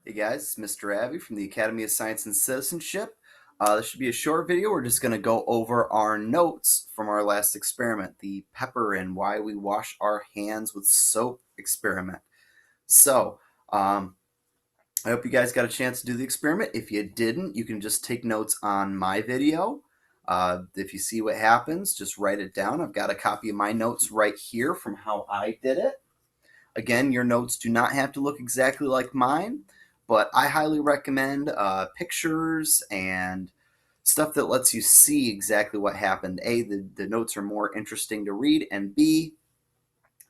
Hey guys, it's Mr. Abby from the Academy of Science and Citizenship. This should be a short video. We're just going to go over our notes from our last experiment, the pepper and why we wash our hands with soap experiment. So, I hope you guys got a chance to do the experiment. If you didn't, you can just take notes on my video. If you see what happens, just write it down. I've got a copy of my notes right here from how I did it. Again, your notes do not have to look exactly like mine, but I highly recommend pictures and stuff that lets you see exactly what happened. A, the notes are more interesting to read, and B,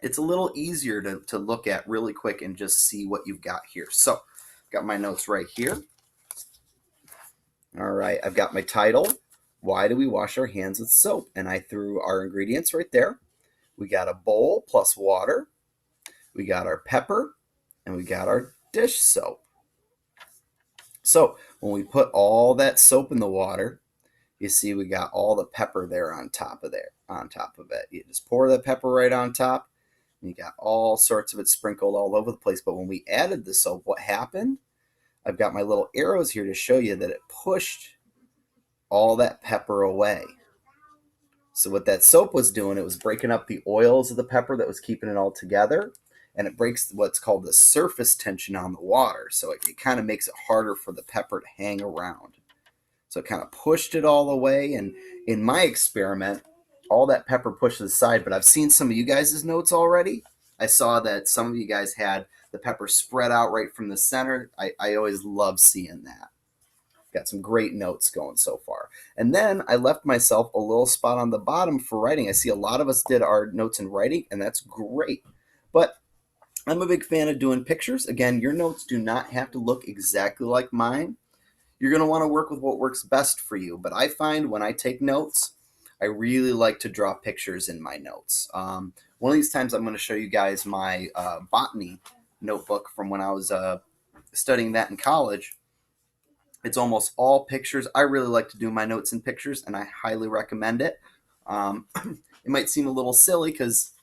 it's a little easier to look at really quick and just see what you've got here. So, got my notes right here. All right, I've got my title, Why Do We Wash Our Hands with Soap? And I threw our ingredients right there. We got a bowl plus water. We got our pepper, and we got our dish soap. So when we put all that soap in the water, you see we got all the pepper there on top of it. You just pour the pepper right on top, and you got all sorts of it sprinkled all over the place. But when we added the soap, what happened? I've got my little arrows here to show you that it pushed all that pepper away. So what that soap was doing, it was breaking up the oils of the pepper that was keeping it all together, and it breaks what's called the surface tension on the water. So it kind of makes it harder for the pepper to hang around. So it kind of pushed it all away, and in my experiment, all that pepper pushed to the side, but I've seen some of you guys' notes already. I saw that some of you guys had the pepper spread out right from the center. I always love seeing that. Got some great notes going so far. And then I left myself a little spot on the bottom for writing. I see a lot of us did our notes in writing, and that's great. But I'm a big fan of doing pictures. Again, your notes do not have to look exactly like mine. You're going to want to work with what works best for you. But I find when I take notes, I really like to draw pictures in my notes. One of these times I'm going to show you guys my botany notebook from when I was studying that in college. It's almost all pictures. I really like to do my notes in pictures, and I highly recommend it. It might seem a little silly because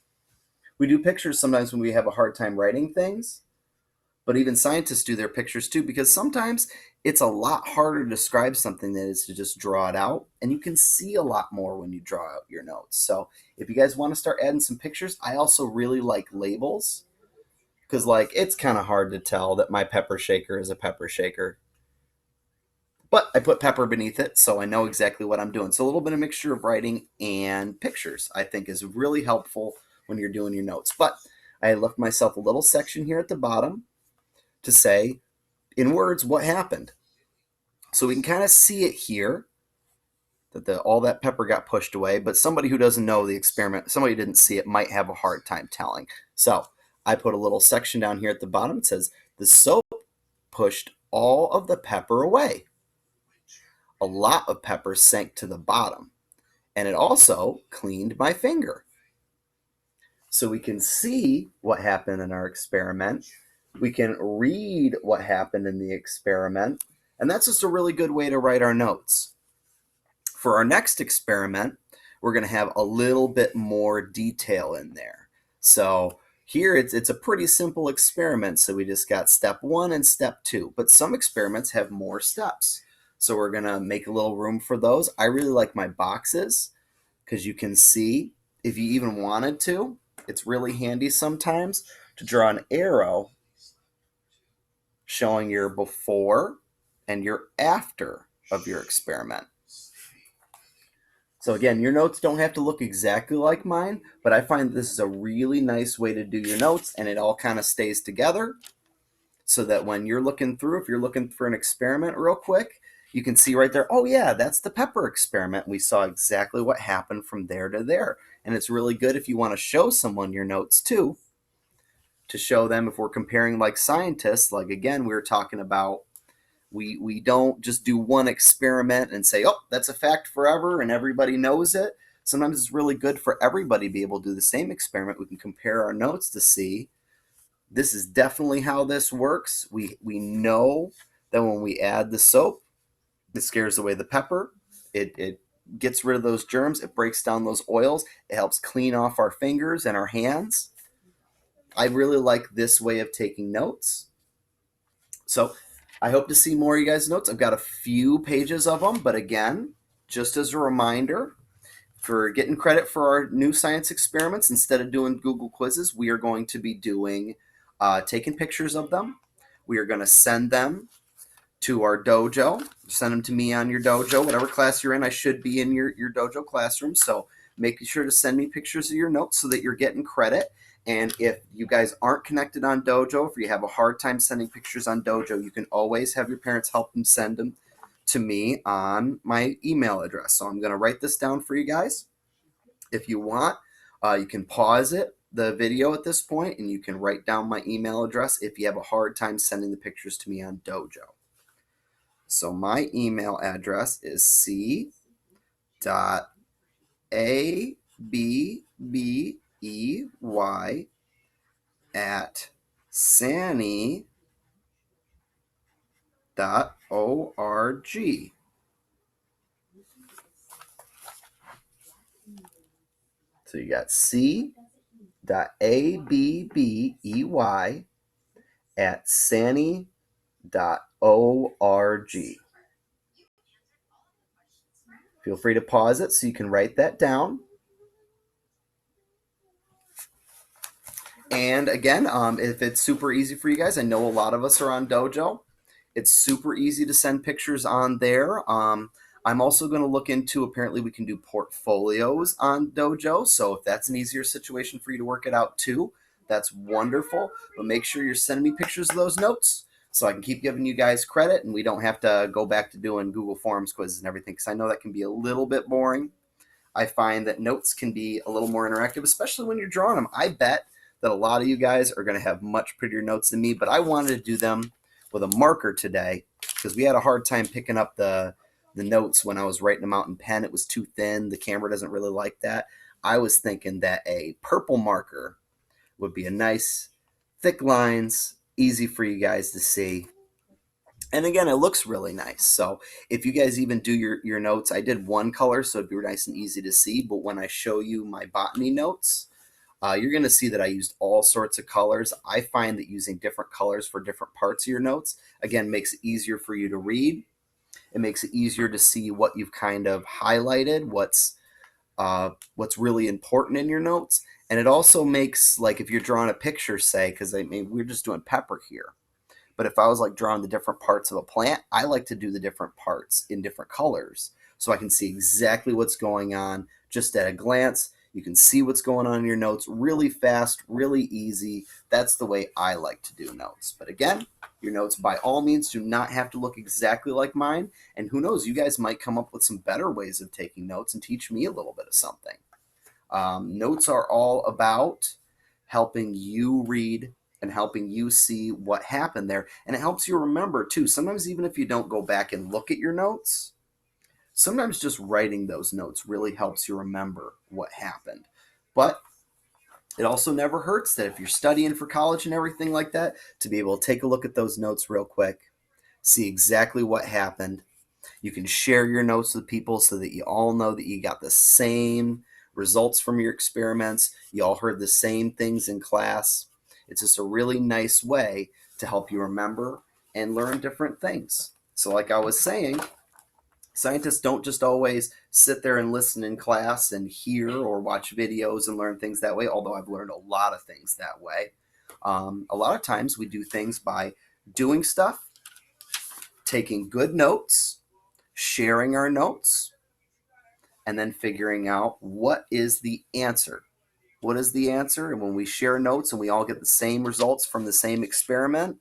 we do pictures sometimes when we have a hard time writing things, but even scientists do their pictures too, because sometimes it's a lot harder to describe something than it is to just draw it out, and you can see a lot more when you draw out your notes. So if you guys want to start adding some pictures, I also really like labels, because it's kind of hard to tell that my pepper shaker is a pepper shaker. But I put pepper beneath it, so I know exactly what I'm doing. So a little bit of mixture of writing and pictures, I think, is really helpful when you're doing your notes. But I left myself a little section here at the bottom to say, in words, what happened. So we can kind of see it here, that all that pepper got pushed away. But somebody who doesn't know the experiment, somebody who didn't see it, might have a hard time telling. So I put a little section down here at the bottom. It says, the soap pushed all of the pepper away. A lot of pepper sank to the bottom, and it also cleaned my finger. So we can see what happened in our experiment. We can read what happened in the experiment, and that's just a really good way to write our notes. For our next experiment, we're going to have a little bit more detail in there. So here it's a pretty simple experiment, so we just got step 1 and step 2, but some experiments have more steps. So we're going to make a little room for those. I really like my boxes because you can see, if you even wanted to, it's really handy sometimes to draw an arrow showing your before and your after of your experiment. So again, your notes don't have to look exactly like mine, but I find this is a really nice way to do your notes, and it all kind of stays together so that when you're looking through, if you're looking for an experiment real quick, you can see right there, oh yeah, that's the pepper experiment. We saw exactly what happened from there to there. And it's really good if you want to show someone your notes too, to show them if we're comparing like scientists, like again, we were talking about, we don't just do one experiment and say, oh, that's a fact forever and everybody knows it. Sometimes it's really good for everybody to be able to do the same experiment. We can compare our notes to see, this is definitely how this works. We know that when we add the soap, it scares away the pepper. It gets rid of those germs. It breaks down those oils. It helps clean off our fingers and our hands. I really like this way of taking notes. So I hope to see more of you guys' notes. I've got a few pages of them, but again, just as a reminder, for getting credit for our new science experiments, instead of doing Google quizzes, we are going to be doing taking pictures of them. We are going to send them to our dojo. Send them to me on your dojo, whatever class you're in. I should be in your dojo classroom. So make sure to send me pictures of your notes so that you're getting credit. And if you guys aren't connected on dojo, if you have a hard time sending pictures on dojo, you can always have your parents help them send them to me on my email address. So I'm going to write this down for you guys. If you want, you can pause the video at this point, and you can write down my email address if you have a hard time sending the pictures to me on dojo. So my email address is c.abbey@sani.org. So you got c.abbey@sani.org. Feel free to pause it so you can write that down. And again, if it's super easy for you guys, I know a lot of us are on Dojo. It's super easy to send pictures on there. I'm also going to look into, apparently we can do portfolios on Dojo. So if that's an easier situation for you to work it out too, that's wonderful. But make sure you're sending me pictures of those notes so I can keep giving you guys credit and we don't have to go back to doing Google Forms quizzes and everything, because I know that can be a little bit boring. I find that notes can be a little more interactive, especially when you're drawing them. I bet that a lot of you guys are going to have much prettier notes than me, but I wanted to do them with a marker today because we had a hard time picking up the notes when I was writing them out in pen. It was too thin. The camera doesn't really like that. I was thinking that a purple marker would be a nice, thick lines, easy for you guys to see. And again, it looks really nice. So if you guys even do your notes, I did one color, so it'd be nice and easy to see. But when I show you my botany notes, you're going to see that I used all sorts of colors. I find that using different colors for different parts of your notes, again, makes it easier for you to read. It makes it easier to see what you've kind of highlighted, what's really important in your notes. And it also makes, like, if you're drawing a picture, say, because we're just doing pepper here. But if I was like drawing the different parts of a plant, I like to do the different parts in different colors so I can see exactly what's going on just at a glance. You can see what's going on in your notes really fast, really easy. That's the way I like to do notes. But again, your notes by all means do not have to look exactly like mine. And who knows, you guys might come up with some better ways of taking notes and teach me a little bit of something. Notes are all about helping you read and helping you see what happened there. And it helps you remember too. Sometimes even if you don't go back and look at your notes, sometimes just writing those notes really helps you remember what happened. But it also never hurts that if you're studying for college and everything like that, to be able to take a look at those notes real quick, see exactly what happened. You can share your notes with people so that you all know that you got the same results from your experiments. You all heard the same things in class. It's just a really nice way to help you remember and learn different things. So like I was saying, scientists don't just always sit there and listen in class and hear or watch videos and learn things that way, although I've learned a lot of things that way. A lot of times we do things by doing stuff, taking good notes, sharing our notes, and then figuring out what is the answer. What is the answer? And when we share notes and we all get the same results from the same experiment,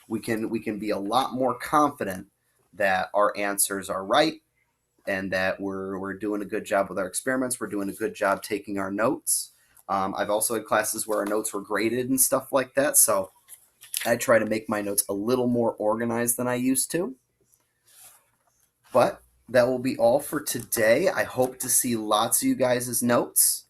we can be a lot more confident that our answers are right and that we're doing a good job with our experiments. We're doing a good job taking our notes. I've also had classes where our notes were graded and stuff like that. So I try to make my notes a little more organized than I used to. But that will be all for today. I hope to see lots of you guys' notes.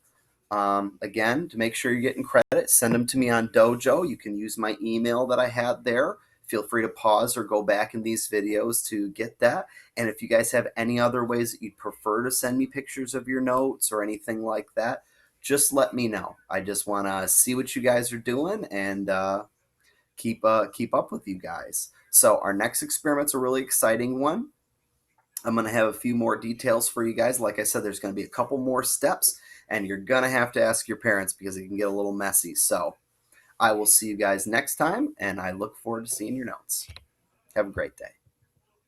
Again, to make sure you're getting credit, send them to me on Dojo. You can use my email that I had there. Feel free to pause or go back in these videos to get that. And if you guys have any other ways that you'd prefer to send me pictures of your notes or anything like that, just let me know. I just want to see what you guys are doing and keep up with you guys. So our next experiment's a really exciting one. I'm going to have a few more details for you guys. Like I said, there's going to be a couple more steps, and you're going to have to ask your parents because it can get a little messy. So I will see you guys next time, and I look forward to seeing your notes. Have a great day.